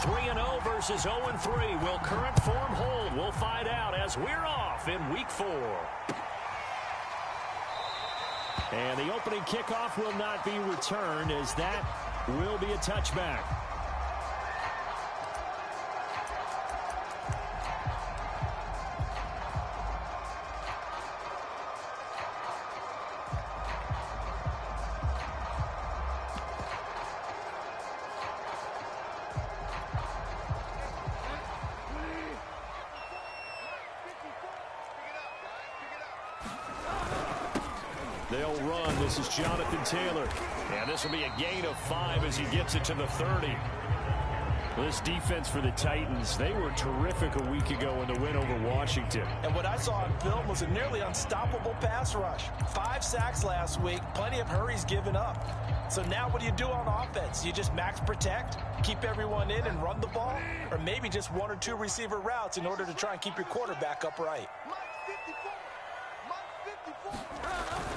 3-0 versus 0-3. Will current form hold? We'll find out as we're off in Week 4. And the opening kickoff will not be returned, as that will be a touchback. They'll run. This is Jonathan Taylor. And this will be a gain of 5 as he gets it to the 30. This defense for the Titans, they were terrific a week ago in the win over Washington. And what I saw on film was a nearly unstoppable pass rush. 5 sacks last week, plenty of hurries given up. So now what do you do on offense? You just max protect, keep everyone in and run the ball? Or maybe just 1 or 2 receiver routes in order to try and keep your quarterback upright?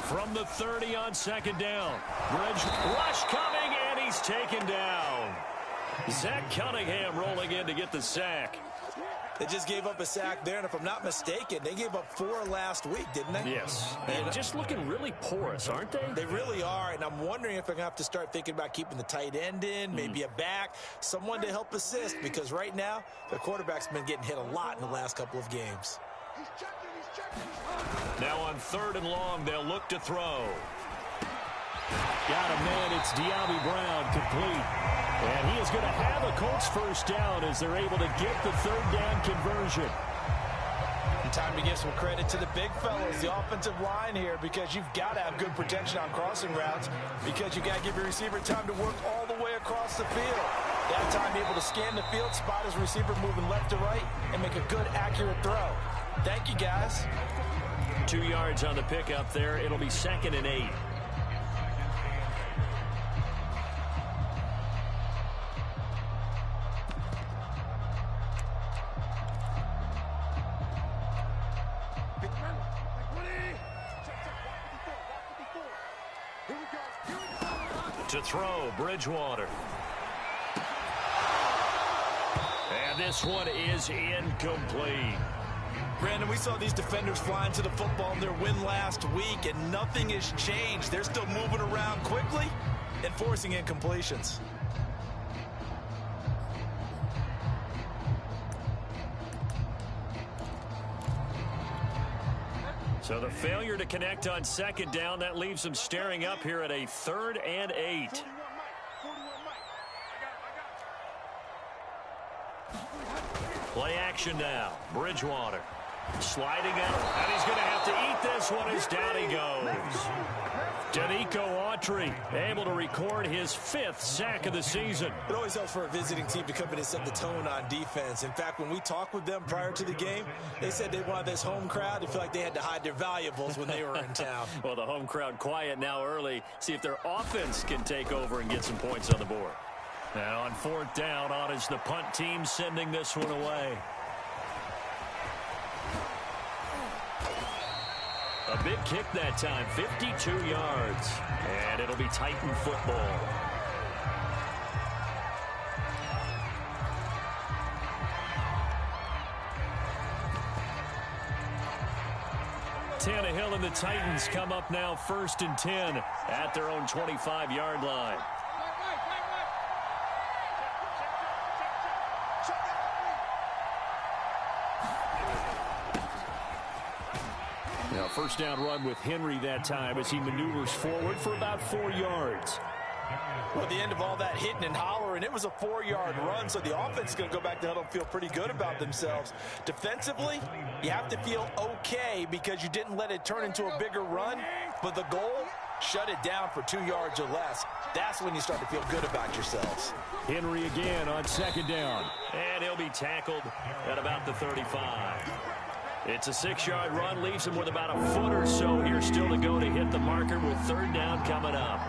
From the 30 on second down. Bridge rush coming, and he's taken down. Zach Cunningham rolling in to get the sack. They just gave up a sack there, and if I'm not mistaken, they gave up 4 last week, didn't they? Yes. And just looking really porous, aren't they? They really are, and I'm wondering if they're going to have to start thinking about keeping the tight end in, maybe a back, someone to help assist, because right now, their quarterback's been getting hit a lot in the last couple of games. Now on 3rd and long, they'll look to throw. Got a man, it's De'Ami Brown, complete. And he is going to have a Colts first down as they're able to get the 3rd down conversion. And time to give some credit to the big fellas, the offensive line here, because you've got to have good protection on crossing routes, because you've got to give your receiver time to work all the way across the field. That time able to scan the field, spot his receiver moving left to right, and make a good, accurate throw. Thank you, guys. 2 yards on the pickup there. It'll be 2nd and 8. To throw, Bridgewater. And this one is incomplete. Brandon, we saw these defenders flying to the football in their win last week, and nothing has changed. They're still moving around quickly and forcing incompletions. So the failure to connect on 2nd down, that leaves them staring up here at a 3rd and 8. Play action now. Bridgewater sliding out, and he's going to have to eat this one as down he goes. Danico Autry able to record his 5th sack of the season. It always helps for a visiting team to come in and set the tone on defense. In fact, when we talked with them prior to the game, they said they wanted this home crowd to feel like they had to hide their valuables when they were in town. Well, the home crowd quiet now early. See if their offense can take over and get some points on the board. Now on 4th down, on is the punt team sending this one away. A big kick that time, 52 yards. And it'll be Titan football. Tannehill and the Titans come up now 1st and 10 at their own 25-yard line. Now, 1st down run with Henry that time as he maneuvers forward for about 4 yards. Well, at the end of all that hitting and hollering, it was a 4-yard run, so the offense is going to go back to huddle and feel pretty good about themselves. Defensively, you have to feel okay because you didn't let it turn into a bigger run, but the goal, shut it down for 2 yards or less. That's when you start to feel good about yourselves. Henry again on 2nd down, and he'll be tackled at about the 35. It's a 6-yard run, leaves him with about a foot or so here still to go to hit the marker with 3rd down coming up.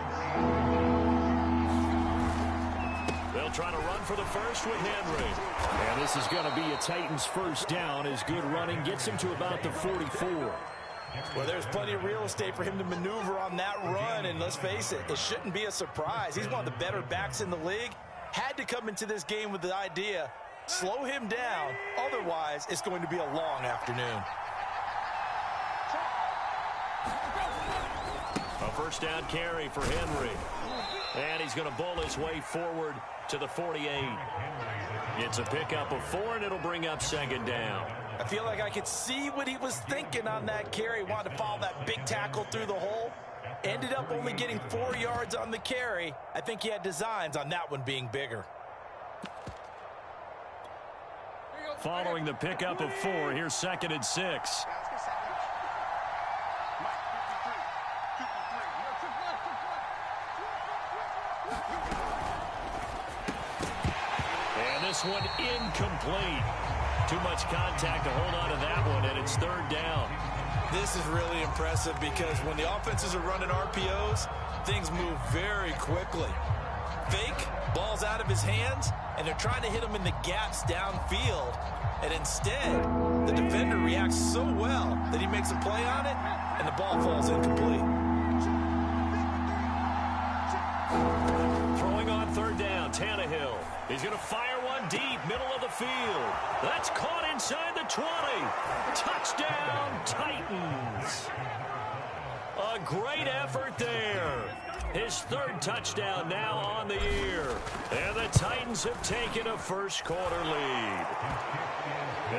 They'll try to run for the first with Henry. And this is going to be a Titans 1st down as good running gets him to about the 44. Well, there's plenty of real estate for him to maneuver on that run, and let's face it, it shouldn't be a surprise. He's one of the better backs in the league, had to come into this game with the idea, slow him down, otherwise it's going to be a long afternoon. A first down carry for Henry. And he's going to bull his way forward to the 48. It's a pickup of 4, and it'll bring up second down. I feel like I could see what he was thinking on that carry. Wanted to follow that big tackle through the hole. Ended up only getting 4 yards on the carry. I think he had designs on that one being bigger. Following the pickup of 4, here's 2nd and 6. And this one incomplete. Too much contact to hold on to that one, and it's 3rd down. This is really impressive because when the offenses are running RPOs, things move very quickly. Fake, ball's out of his hands, and they're trying to hit him in the gaps downfield. And instead, the defender reacts so well that he makes a play on it, and the ball falls incomplete. Throwing on 3rd down, Tannehill. He's going to fire one deep, middle of the field. That's caught inside the 20. Touchdown, Titans. A great effort there. His 3rd touchdown now on the year. And the Titans have taken a first-quarter lead.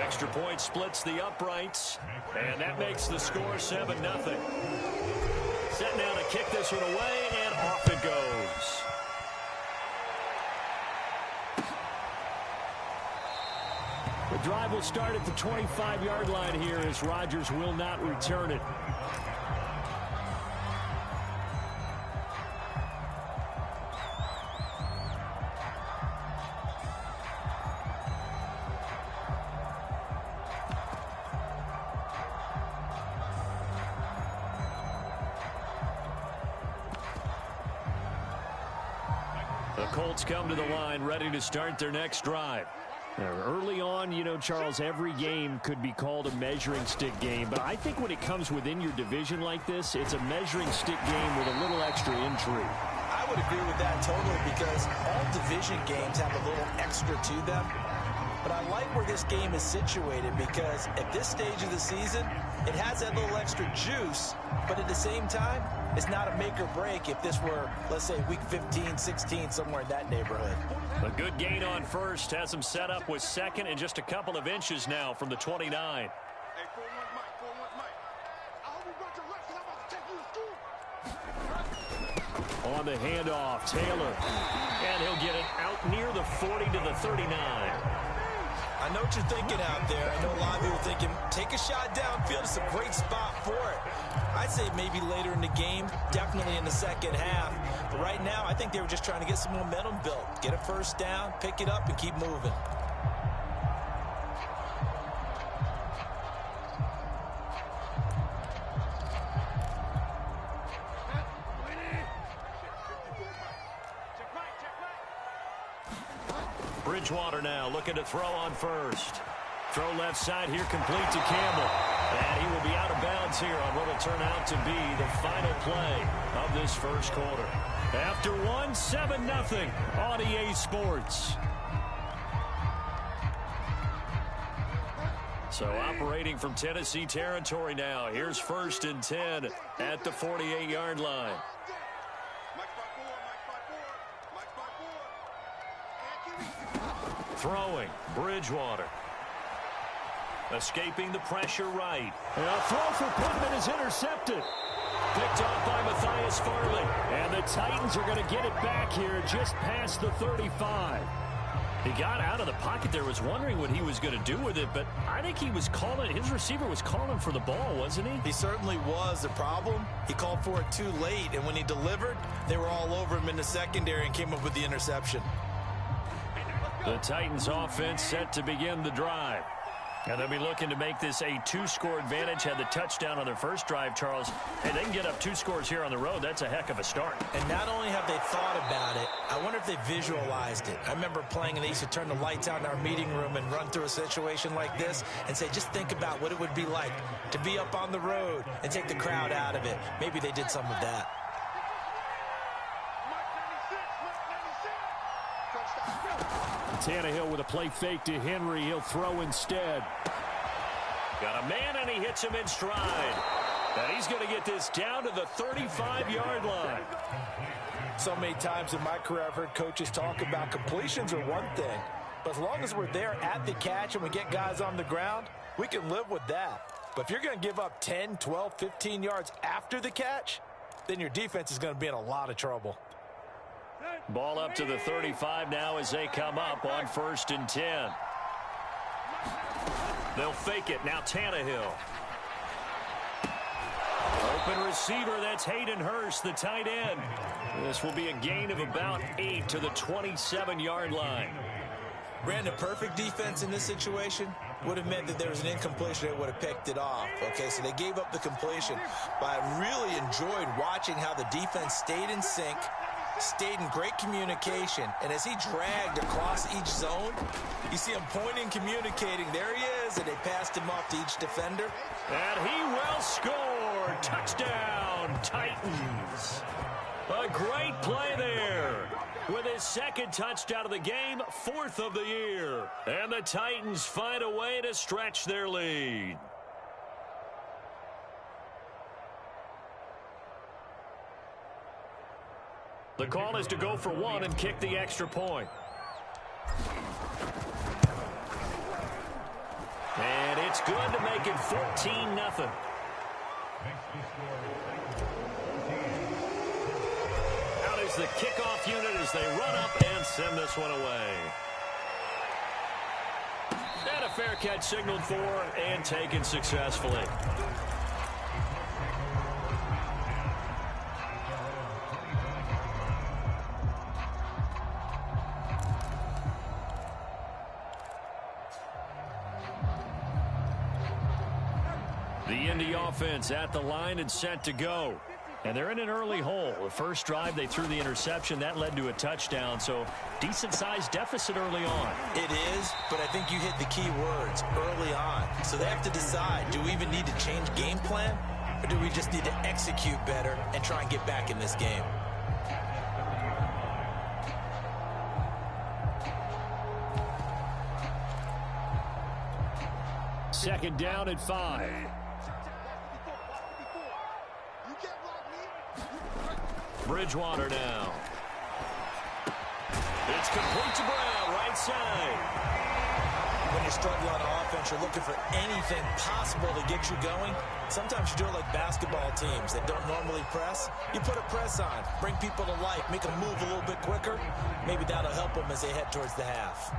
Extra point splits the uprights, and that makes the score 7-0. Set now to kick this one away, and off it goes. The drive will start at the 25-yard line here as Rodgers will not return it. The Colts come to the line, ready to start their next drive. Early on, you know, Charles, every game could be called a measuring stick game. But I think when it comes within your division like this, it's a measuring stick game with a little extra intrigue. I would agree with that totally because all division games have a little extra to them. But I like where this game is situated because at this stage of the season, it has that little extra juice. But at the same time, it's not a make or break if this were, let's say, week 15, 16, somewhere in that neighborhood. A good gain on first has him set up with 2nd and just a couple of inches now from the 29. On the handoff, Taylor. And he'll get it out near the 40 to the 39. I know what you're thinking out there. I know a lot of people are thinking, take a shot downfield. It's a great spot for it. I'd say maybe later in the game, definitely in the second half. But right now, I think they were just trying to get some momentum built. Get a first down, pick it up, and keep moving. Bridgewater now looking to throw on first. Throw left side here, complete to Campbell. And he will be out of bounds here on what will turn out to be the final play of this first quarter. After 7-0 on EA Sports. So operating from Tennessee territory now. Here's 1st and 10 at the 48-yard line. Throwing, Bridgewater. Escaping the pressure right. And a throw for Pittman is intercepted. Picked off by Matthias Farley. And the Titans are going to get it back here just past the 35. He got out of the pocket there, was wondering what he was going to do with it, but I think he was calling, his receiver was calling for the ball, wasn't he? He certainly was. The problem, he called for it too late, and when he delivered, they were all over him in the secondary and came up with the interception. The Titans offense set to begin the drive. And they'll be looking to make this a 2-score advantage. Had the touchdown on their first drive, Charles. Hey, they can get up 2 scores here on the road. That's a heck of a start. And not only have they thought about it, I wonder if they visualized it. I remember playing, and they used to turn the lights out in our meeting room and run through a situation like this and say, just think about what it would be like to be up on the road and take the crowd out of it. Maybe they did some of that. Tannehill with a play fake to Henry. He'll throw instead. Got a man, and he hits him in stride. And he's going to get this down to the 35-yard line. So many times in my career, I've heard coaches talk about completions are one thing. But as long as we're there at the catch and we get guys on the ground, we can live with that. But if you're going to give up 10, 12, 15 yards after the catch, then your defense is going to be in a lot of trouble. Ball up to the 35 now as they come up on 1st and 10. They'll fake it. Now Tannehill. Open receiver. That's Hayden Hurst, the tight end. This will be a gain of about 8 to the 27-yard line. Brandon, perfect defense in this situation would have meant that there was an incompletion that would have picked it off. Okay, so they gave up the completion. But I really enjoyed watching how the defense stayed in sync, stayed in great communication, and as he dragged across each zone, you see him pointing, communicating. There he is, and they passed him off to each defender. And he will score. Touchdown, Titans. A great play there. With his second touchdown of the game, 4th of the year. And the Titans find a way to stretch their lead. The call is to go for 1 and kick the extra point. And it's good to make it 14-0. Out is the kickoff unit as they run up and send this one away. And a fair catch signaled for and taken successfully. The Indy offense at the line and set to go. And they're in an early hole. The first drive, they threw the interception. That led to a touchdown, so decent-sized deficit early on. It is, but I think you hit the key words, early on. So they have to decide, do we even need to change game plan, or do we just need to execute better and try and get back in this game? Second down at 5. Bridgewater now. It's complete to Brown, right side. When you're struggling on offense, you're looking for anything possible to get you going. Sometimes you do it like basketball teams that don't normally press. You put a press on, bring people to life, make them move a little bit quicker. Maybe that'll help them as they head towards the half.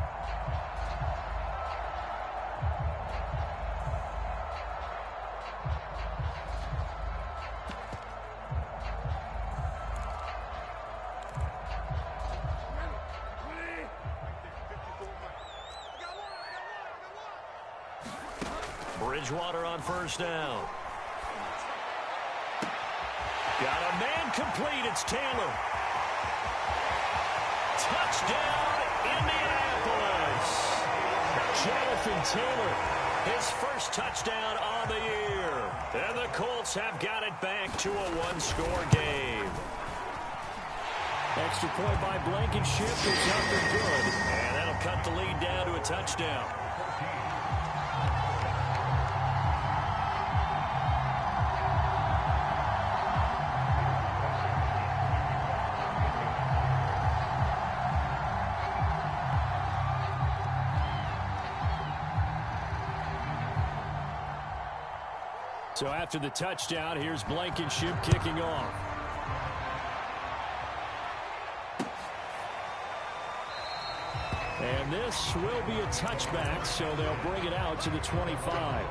Bridgewater on first down. Got a man complete. It's Taylor. Touchdown, Indianapolis. Jonathan Taylor, his first touchdown on the year. And the Colts have got it back to a one-score game. Extra point by Blankenship is up and good. And that'll cut the lead down to a touchdown. So after the touchdown, here's Blankenship kicking off. And this will be a touchback, so they'll bring it out to the 25.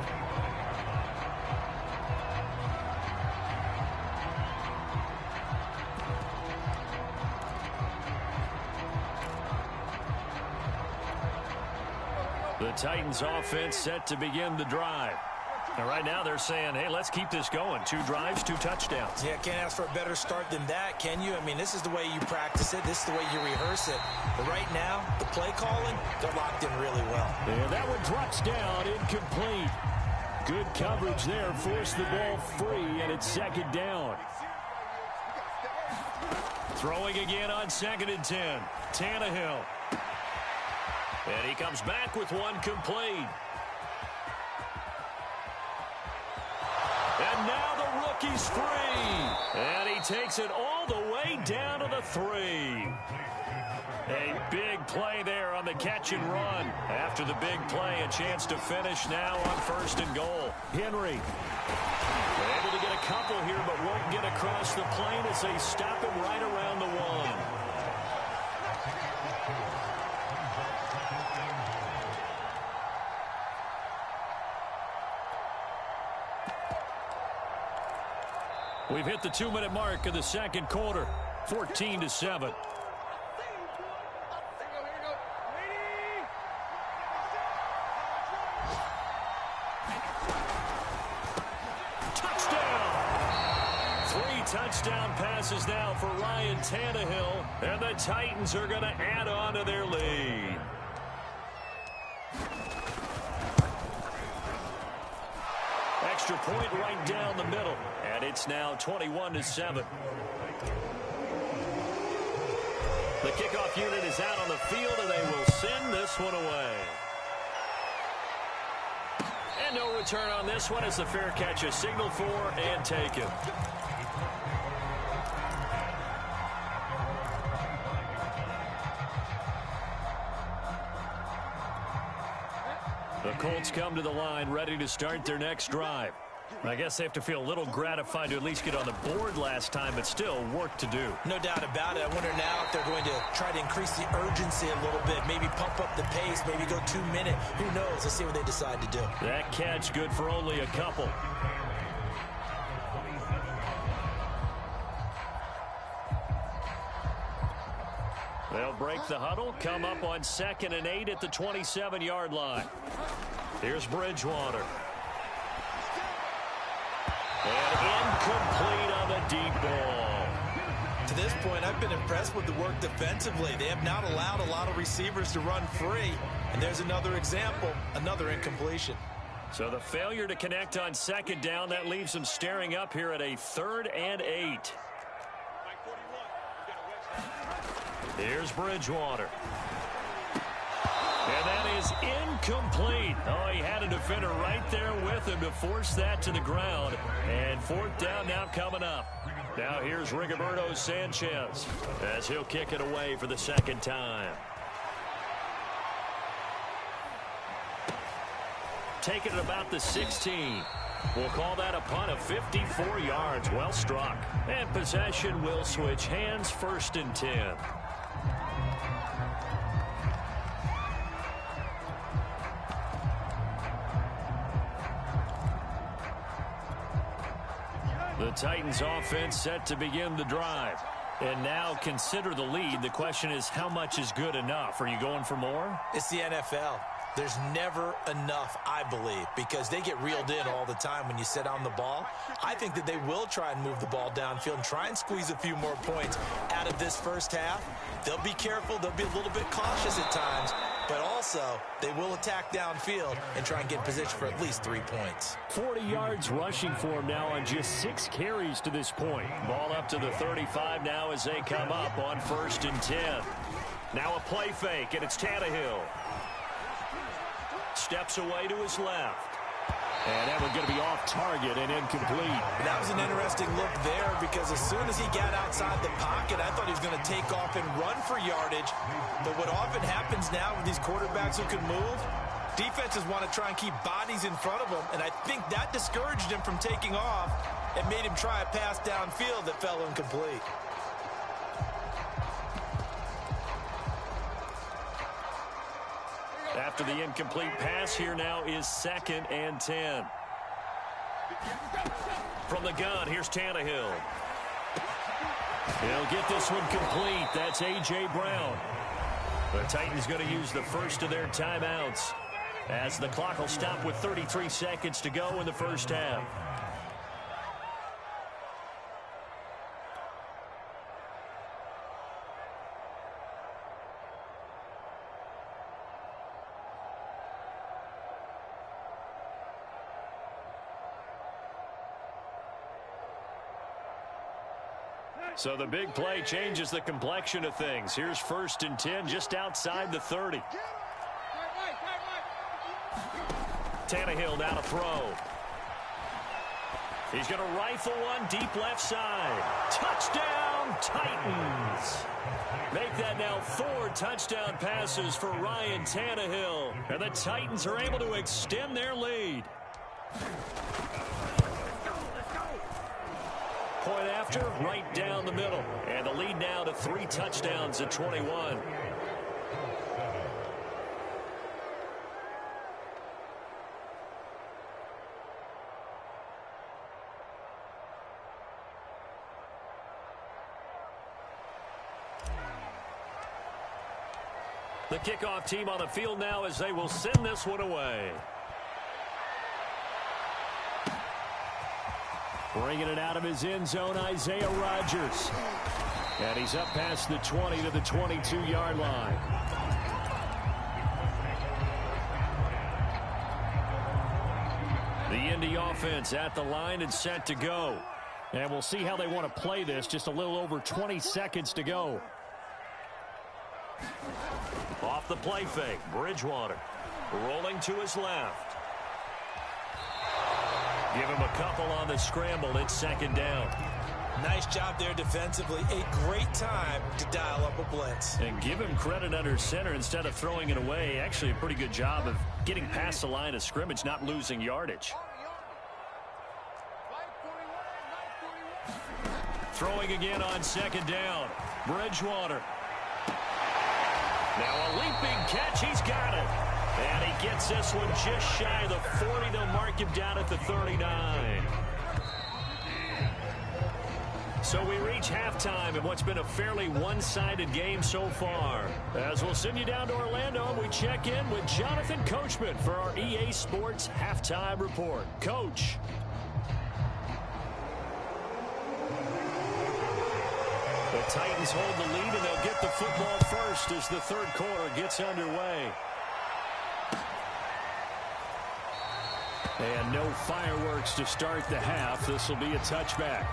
The Titans offense set to begin the drive. And right now they're saying, hey, let's keep this going. 2 drives, 2 touchdowns. Yeah, can't ask for a better start than that, can you? I mean, this is the way you practice it. This is the way you rehearse it. But right now, the play calling, they're locked in really well. And that one drops down, incomplete. Good coverage there, forced the ball free, and it's second down. Throwing again on 2nd and 10. Tannehill. And he comes back with one complete. And now the rookie's free. And he takes it all the way down to the 3. A big play there on the catch and run. After the big play, a chance to finish now on 1st and goal. Henry able to get a couple here, but won't get across the plane as they stop him right around the 1. We've hit the 2-minute mark of the second quarter. 14-7. Touchdown passes now for Ryan Tannehill, and the Titans are going to add on to their lead. Extra point right down the middle, and it's now 21-7. The kickoff unit is out on the field, and they will send this one away. And no return on this one as the fair catch is signaled for and taken. The Colts come to the line ready to start their next drive. I guess they have to feel a little gratified to at least get on the board last time, but still work to do. No doubt about it. I wonder now if they're going to try to increase the urgency a little bit, maybe pump up the pace, maybe go 2 minute. Who knows? Let's see what they decide to do. That catch good for only a couple. They'll break the huddle, come up on 2nd and 8 at the 27-yard line. Here's Bridgewater. And incomplete on the deep ball. To this point, I've been impressed with the work defensively. They have not allowed a lot of receivers to run free. And there's another example, another incompletion. So the failure to connect on 2nd down, that leaves them staring up here at a 3rd and 8. Here's Bridgewater. And that is incomplete. Oh, he had a defender right there with him to force that to the ground. And 4th down now coming up. Now here's Rigoberto Sanchez as he'll kick it away for the 2nd time. Taking it about the 16. We'll call that a punt of 54 yards. Well struck. And possession will switch hands. 1st and 10. The Titans offense set to begin the drive. And now consider the lead. The question is, how much is good enough? Are you going for more? It's the NFL. There's never enough, I believe, because they get reeled in all the time when you sit on the ball. I think that they will try and move the ball downfield and try and squeeze a few more points out of this first half. They'll be careful. They'll be a little bit cautious at times, but also they will attack downfield and try and get in position for at least 3 points. 40 yards rushing for him now on just 6 carries to this point. Ball up to the 35 now as they come up on 1st and 10. Now a play fake, and it's Tannehill. Steps away to his left. And that one's going to be off target and incomplete. That was an interesting look there because as soon as he got outside the pocket, I thought he was going to take off and run for yardage. But what often happens now with these quarterbacks who can move, defenses want to try and keep bodies in front of them. And I think that discouraged him from taking off and made him try a pass downfield that fell incomplete. After the incomplete pass, here now is 2nd and 10. From the gun, here's Tannehill. He'll get this one complete. That's A.J. Brown. The Titans going to use the first of their timeouts as the clock will stop with 33 seconds to go in the first half. So the big play changes the complexion of things. Here's 1st and 10 just outside the 30. Tannehill now to throw. He's going to rifle one deep left side. Touchdown, Titans. Make that now 4 touchdown passes for Ryan Tannehill. And the Titans are able to extend their lead. Point after, right down the middle. And the lead now to 3 touchdowns at 21. The kickoff team on the field now as they will send this one away. Bringing it out of his end zone, Isaiah Rodgers. And he's up past the 20 to the 22-yard line. The Indy offense at the line and set to go. And we'll see how they want to play this. Just a little over 20 seconds to go. Off the play fake, Bridgewater rolling to his left. Give him a couple on the scramble. It's second down. Nice job there defensively. A great time to dial up a blitz. And give him credit under center instead of throwing it away. Actually a pretty good job of getting past the line of scrimmage, not losing yardage. Throwing again on second down. Bridgewater. Now a leaping catch. He's got it. And he gets this one just shy of the 40. They'll mark him down at the 39. So we reach halftime in what's been a fairly one-sided game so far. As we'll send you down to Orlando, and we check in with Jonathan Coachman for our EA Sports Halftime Report. Coach. The Titans hold the lead, and they'll get the football first as the third quarter gets underway. And no fireworks to start the half. This will be a touchback.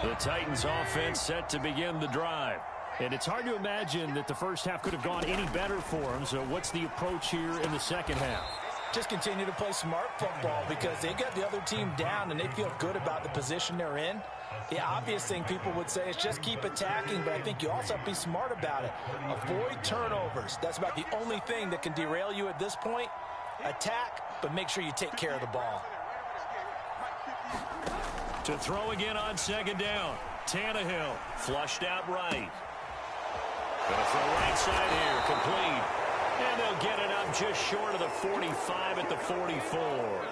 The Titans offense set to begin the drive. And it's hard to imagine that the first half could have gone any better for them. So what's the approach here in the second half? Just continue to play smart football because they got the other team down and they feel good about the position they're in. The obvious thing people would say is just keep attacking, but I think you also have to be smart about it. Avoid turnovers. That's about the only thing that can derail you at this point. Attack, but make sure you take care of the ball. To throw again on second down. Tannehill flushed out right. Gonna throw right side here, complete. And they'll get it up just short of the 45 at the 44.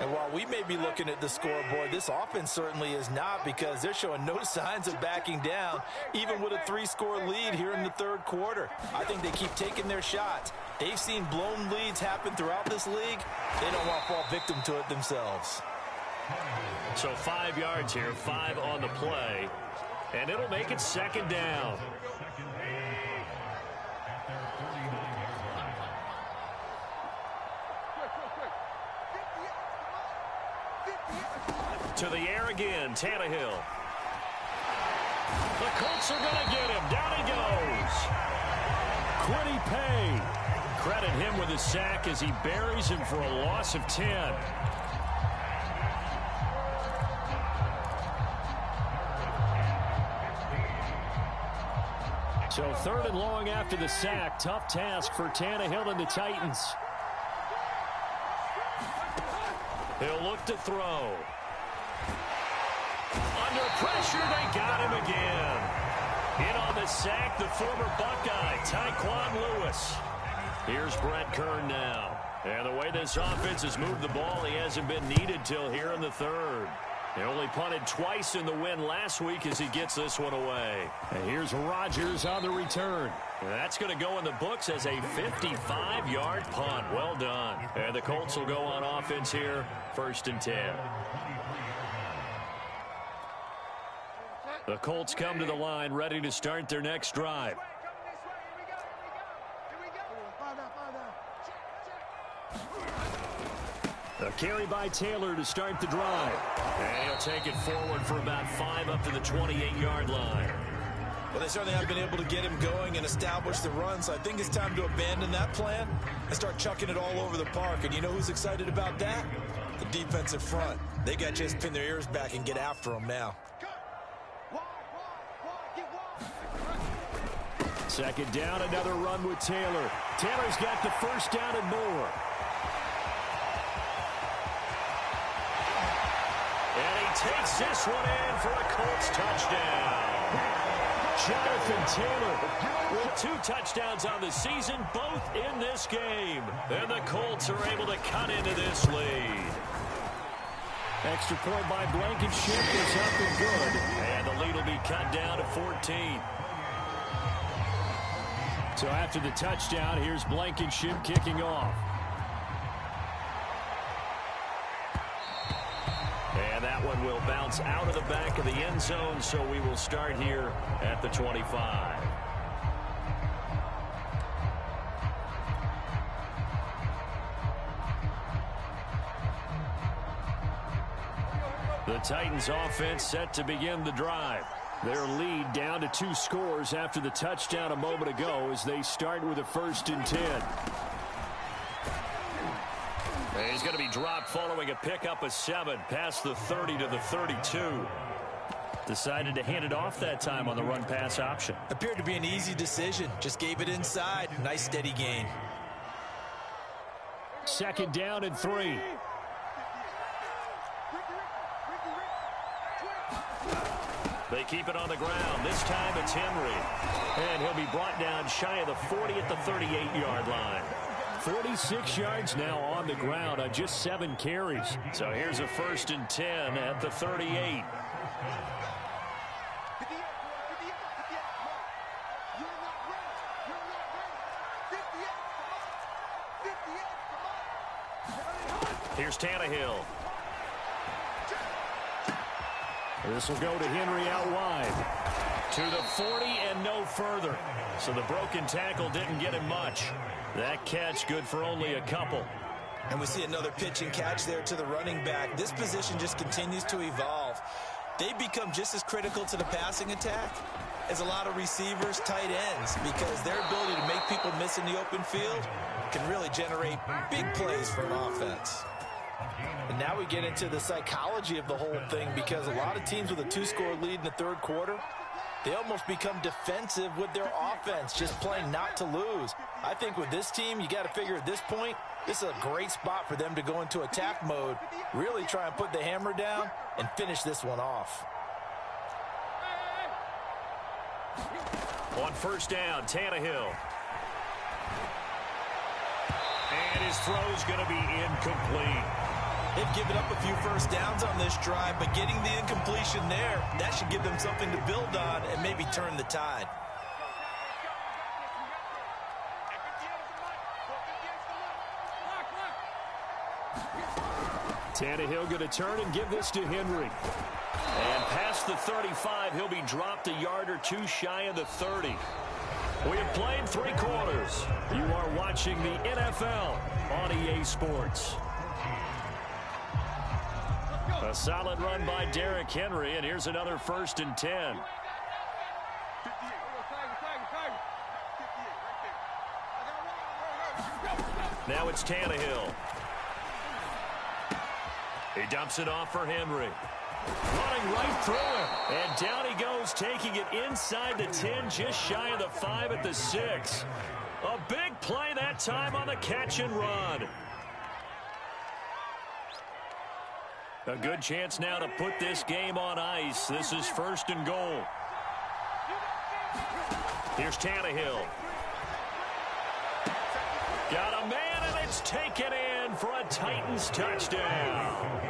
And while we may be looking at the scoreboard, this offense certainly is not because they're showing no signs of backing down, even with a 3-score lead here in the third quarter. I think they keep taking their shots. They've seen blown leads happen throughout this league. They don't want to fall victim to it themselves. So 5 yards here, 5 on the play. And it'll make it second down. To the air again, Tannehill. The Colts are going to get him. Down he goes. Quiddy Pay. Credit him with a sack as he buries him for a loss of 10. So third and long after the sack. Tough task for Tannehill and the Titans. He'll look to throw. Under pressure, they got him again. In on the sack, the former Buckeye, Tyquan Lewis. Here's Brett Kern now. And the way this offense has moved the ball, he hasn't been needed till here in the third. He only punted twice in the win last week as he gets this one away. And here's Rodgers on the return. And that's going to go in the books as a 55-yard punt. Well done. And the Colts will go on offense here, 1st and 10. The Colts come to the line ready to start their next drive. A carry by Taylor to start the drive. And he'll take it forward for about 5 up to the 28-yard line. Well, they certainly have been able to get him going and establish the run, so I think it's time to abandon that plan and start chucking it all over the park. And you know who's excited about that? The defensive front. They got to just pin their ears back and get after him now. Second down, another run with Taylor. Taylor's got the first down and more. And he takes this one in for a Colts touchdown. Jonathan Taylor with 2 touchdowns on the season, both in this game. And the Colts are able to cut into this lead. Extra point by Blankenship is up and good. And the lead will be cut down to 14. So after the touchdown, here's Blankenship kicking off. And that one will bounce out of the back of the end zone, so we will start here at the 25. The Titans offense set to begin the drive. Their lead down to 2 scores after the touchdown a moment ago as they start with a 1st and 10. And he's going to be dropped following a pickup of 7 past the 30 to the 32. Decided to hand it off that time on the run-pass option. Appeared to be an easy decision. Just gave it inside. Nice steady gain. Second down and 3. They keep it on the ground. This time it's Henry. And he'll be brought down shy of the 40 at the 38-yard line. 46 yards now on the ground on just 7 carries. So here's a 1st and 10 at the 38. Here's Tannehill. This will go to Henry out wide. To the 40 and no further. So the broken tackle didn't get him much. That catch good for only a couple. And we see another pitch and catch there to the running back. This position just continues to evolve. They become just as critical to the passing attack as a lot of receivers, tight ends, because their ability to make people miss in the open field can really generate big plays for an offense. And now we get into the psychology of the whole thing, because a lot of teams with a 2-score lead in the 3rd quarter, they almost become defensive with their offense, just playing not to lose. I think with this team, you got to figure at this point, this is a great spot for them to go into attack mode, really try and put the hammer down and finish this one off. On 1st down, Tannehill. And his throw's going to be incomplete. They've given up a few 1st downs on this drive, but getting the incompletion there, that should give them something to build on and maybe turn the tide. Tannehill going to turn and give this to Henry. And past the 35, he'll be dropped a yard or 2 shy of the 30. We have played 3 quarters. You are watching the NFL on EA Sports. A solid run by Derrick Henry, and here's another 1st and 10. Now it's Tannehill. He dumps it off for Henry. Running right through him. And down he goes, taking it inside the 10, just shy of the 5 at the 6. A big play that time on the catch and run. A good chance now to put this game on ice. This is 1st and goal. Here's Tannehill. Got a man, and it's taken in for a Titans touchdown.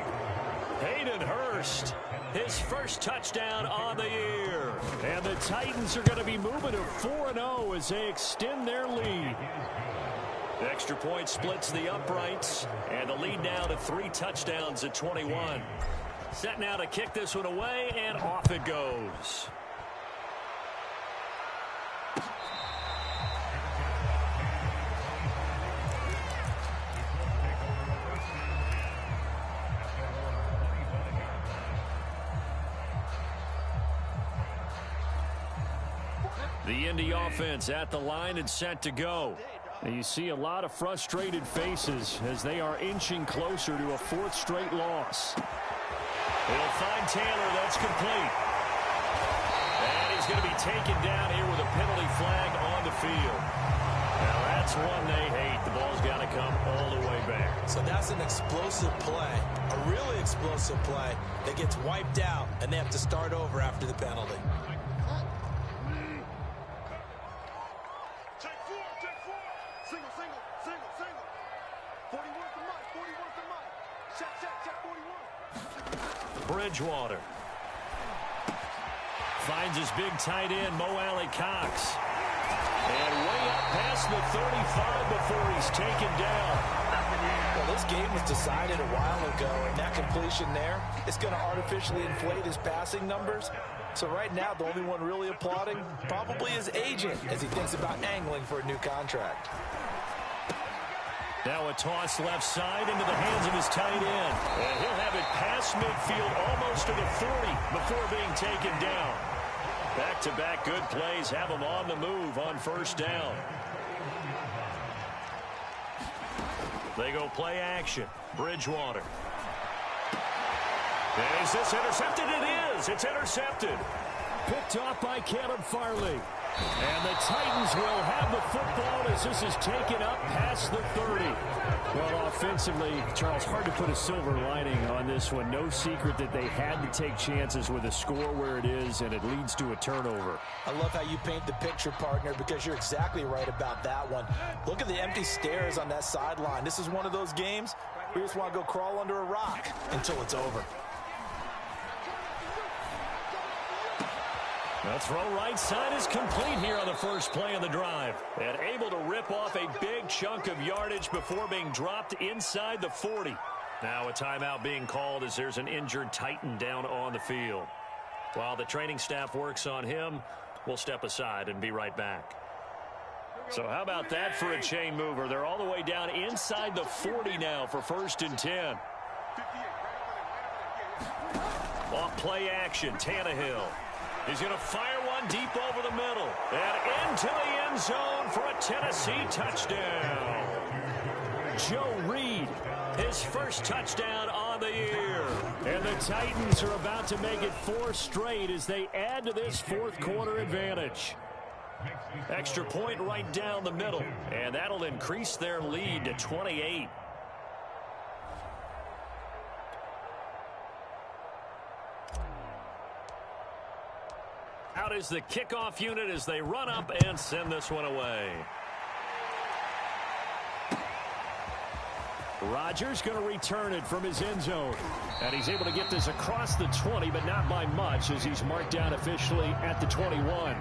Hayden Hurst, his first touchdown on the year. And the Titans are going to be moving to 4-0 as they extend their lead. The extra point splits the uprights, and the lead now to 3 touchdowns at 21. Set now to kick this one away, and off it goes. The Indy offense at the line and set to go. And you see a lot of frustrated faces as they are inching closer to a fourth straight loss. He'll find Taylor. That's complete. And he's going to be taken down here with a penalty flag on the field. Now that's one they hate. The ball's got to come all the way back. So that's an explosive play, a really explosive play that gets wiped out, and they have to start over after the penalty. Bridgewater finds his big tight end, Mo Alley-Cox. And way up past the 35 before he's taken down. Well, this game was decided a while ago, and that completion there is going to artificially inflate his passing numbers. So right now, the only one really applauding probably his agent as he thinks about angling for a new contract. Now a toss left side into the hands of his tight end. And he'll have it past midfield almost to the 40 before being taken down. Back-to-back good plays have him on the move on first down. They go play action. Bridgewater. And is this intercepted? It is. It's intercepted. Picked off by Caleb Farley. And the Titans will have the football as this is taken up past the 30. Well, offensively, Charles, hard to put a silver lining on this one. No secret that they had to take chances with a score where it is, and it leads to a turnover. I love how you paint the picture, partner, because you're exactly right about that one. Look at the empty stairs on that sideline. This is one of those games where you just want to go crawl under a rock until it's over. The throw right side is complete here on the first play of the drive. And able to rip off a big chunk of yardage before being dropped inside the 40. Now a timeout being called as there's an injured Titan down on the field. While the training staff works on him, we'll step aside and be right back. So how about that for a chain mover? They're all the way down inside the 40 now for 1st and 10. Off play action, Tannehill. He's going to fire one deep over the middle. And into the end zone for a Tennessee touchdown. Joe Reed, his first touchdown on the year. And the Titans are about to make it 4 straight as they add to this fourth quarter advantage. Extra point right down the middle. And that'll increase their lead to 28. Out is the kickoff unit as they run up and send this one away. Rodgers going to return it from his end zone. And he's able to get this across the 20, but not by much as he's marked down officially at the 21.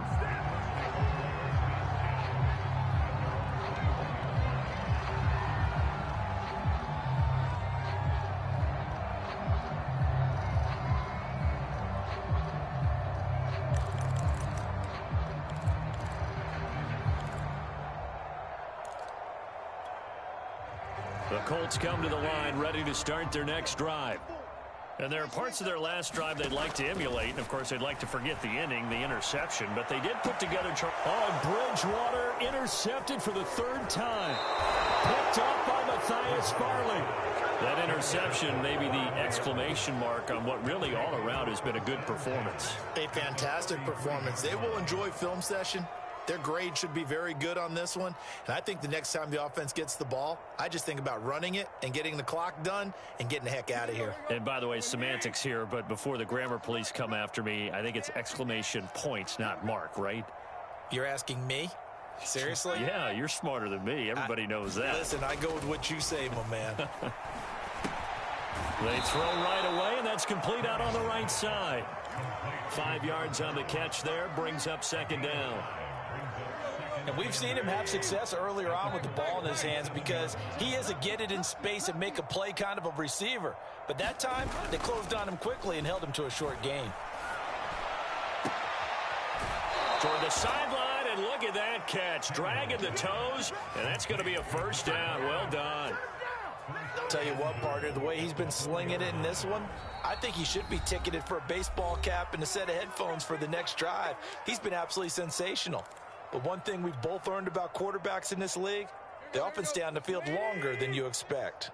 The Colts come to the line ready to start their next drive. And there are parts of their last drive they'd like to emulate. And, of course, they'd like to forget the inning, the interception. But they did put together... Bridgewater intercepted for the 3rd time. Picked off by Matthias Farley. That interception may be the exclamation mark on what really all around has been a good performance. A fantastic performance. They will enjoy film session. Their grade should be very good on this one. And I think the next time the offense gets the ball, I just think about running it and getting the clock done and getting the heck out of here. And by the way, semantics here, but before the grammar police come after me, I think it's exclamation points, not mark, right? You're asking me? Seriously? Yeah, you're smarter than me. Everybody knows that. Listen, I go with what you say, my man. They throw right away, and that's complete out on the right side. 5 yards on the catch there, brings up 2nd down. And we've seen him have success earlier on with the ball in his hands because he is a get it in space and make a play kind of a receiver. But that time, they closed on him quickly and held him to a short gain. Toward the sideline, and look at that catch. Dragging the toes, and that's going to be a 1st down. Well done. Tell you what, partner, the way he's been slinging it in this one, I think he should be ticketed for a baseball cap and a set of headphones for the next drive. He's been absolutely sensational. But one thing we've both learned about quarterbacks in this league, they often stay on the field longer than you expect.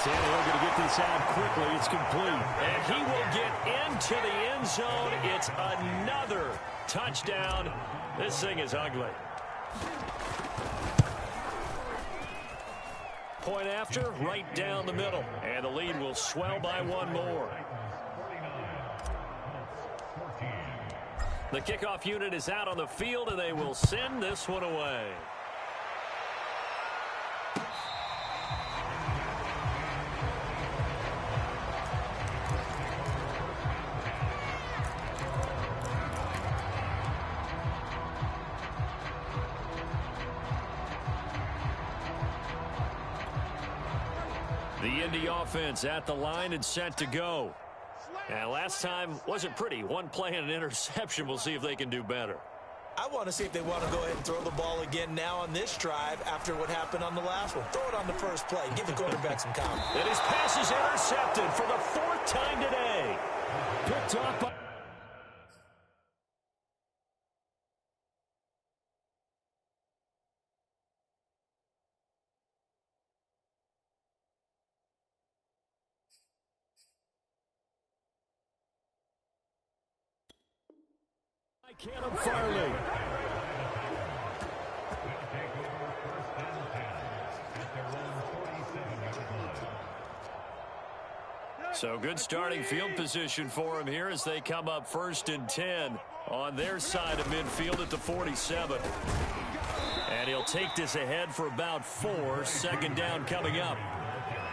Tannehill going to get this out quickly. It's complete. And he will get into the end zone. It's another touchdown. This thing is ugly. Point after, right down the middle. And the lead will swell by one more. The kickoff unit is out on the field, and they will send this one away. The Indy offense at the line and set to go. And last time wasn't pretty. One play and an interception. We'll see if they can do better. I want to see if they want to go ahead and throw the ball again now on this drive after what happened on the last one. Throw it on the first play. Give the quarterback some confidence. And his pass is intercepted for the fourth time today. Picked off by... Cannon Farley. So good starting field position for him here as they come up 1st and 10 on their side of midfield at the 47. And he'll take this ahead for about 4. 2nd down coming up.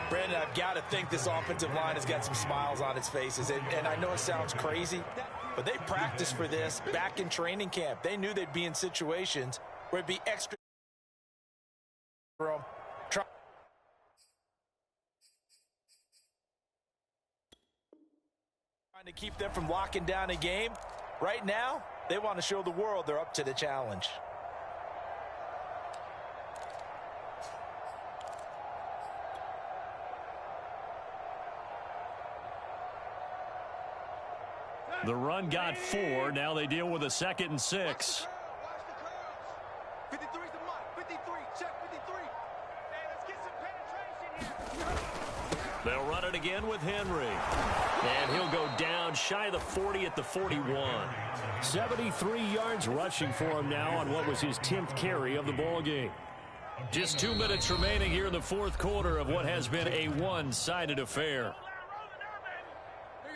Brandon, I've got to think this offensive line has got some smiles on its faces. And I know it sounds crazy, but they practiced for this back in training camp. They knew they'd be in situations where it'd be extra room. Trying to keep them from locking down a game. Right now, they want to show the world they're up to the challenge. The run got 4. Now they deal with a 2nd and 6. 53's the mark. 53. Check 53. Hey, let's get some penetration here. They'll run it again with Henry. And he'll go down shy of the 40 at the 41. 73 yards rushing for him now on what was his 10th carry of the ball game. Just 2 minutes remaining here in the 4th quarter of what has been a one-sided affair.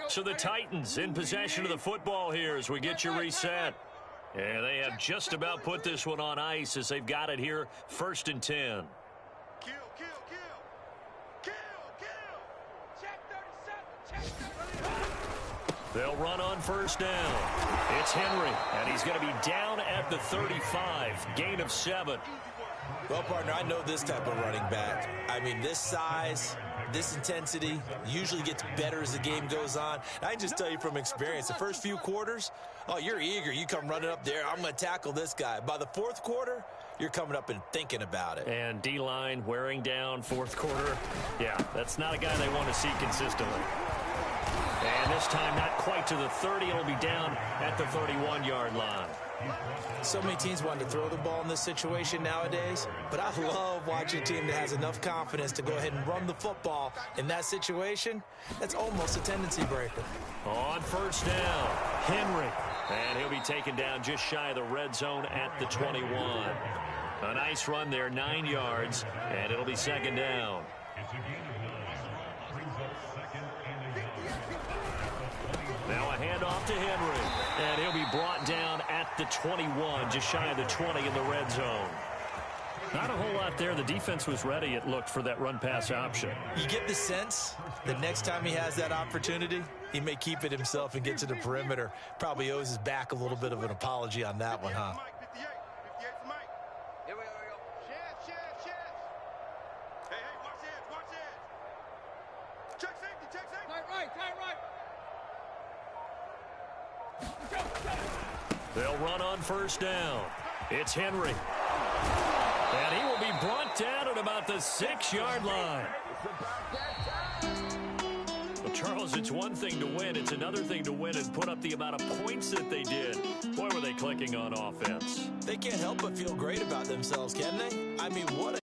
So the Titans in possession of the football here as we get you reset. And they have just about put this one on ice as they've got it here 1st and 10. Kill, kill, kill. Kill, kill. Check 37. Check 37. They'll run on 1st down. It's Henry, and he's going to be down at the 35. Gain of 7. Well, partner, I know this type of running back. I mean, this size, this intensity usually gets better as the game goes on. And I can just tell you from experience, the first few quarters, oh, you're eager. You come running up there, I'm going to tackle this guy. By the 4th quarter, you're coming up and thinking about it. And D-line wearing down 4th quarter. Yeah, that's not a guy they want to see consistently. And this time not quite to the 30. It'll be down at the 31-yard line. So many teams want to throw the ball in this situation nowadays, but I love watching a team that has enough confidence to go ahead and run the football in that situation. That's almost a tendency breaker. On 1st down, Henry. And he'll be taken down just shy of the red zone at the 21. A nice run there, 9 yards, and it'll be 2nd down. Now a handoff to Henry, and he'll be brought down at the 21, just shy of the 20 in the red zone. Not a whole lot there. The defense was ready, it looked, for that run-pass option. You get the sense that next time he has that opportunity, he may keep it himself and get to the perimeter. Probably owes his back a little bit of an apology on that one, huh? 58 for Mike. Here we go. Chance. Hey, watch this. Check safety. Tight right. They'll run on 1st down. It's Henry. And he will be brought down at about the 6-yard line. Well, Charles, it's one thing to win. It's another thing to win and put up the amount of points that they did. Boy, were they clicking on offense. They can't help but feel great about themselves, can they? I mean, what